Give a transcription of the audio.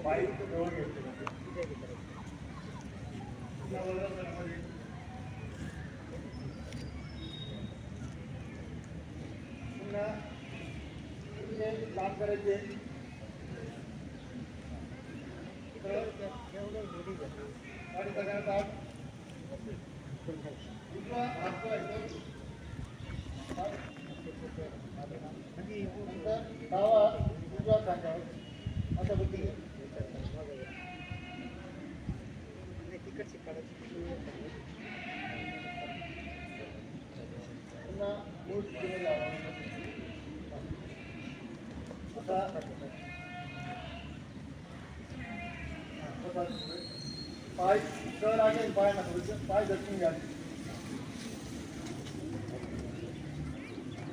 पाय जवळ घेतले पुन्हा काम करायचे आणि सगळ्यात आत उजवा हात नंतर डावा उजवा खांद्यावर अशा पद्धतीने पुन्हा मूठ केलं जावं. पाय सर लागेल पाय ना थोडंसं पाय झटकून घ्या.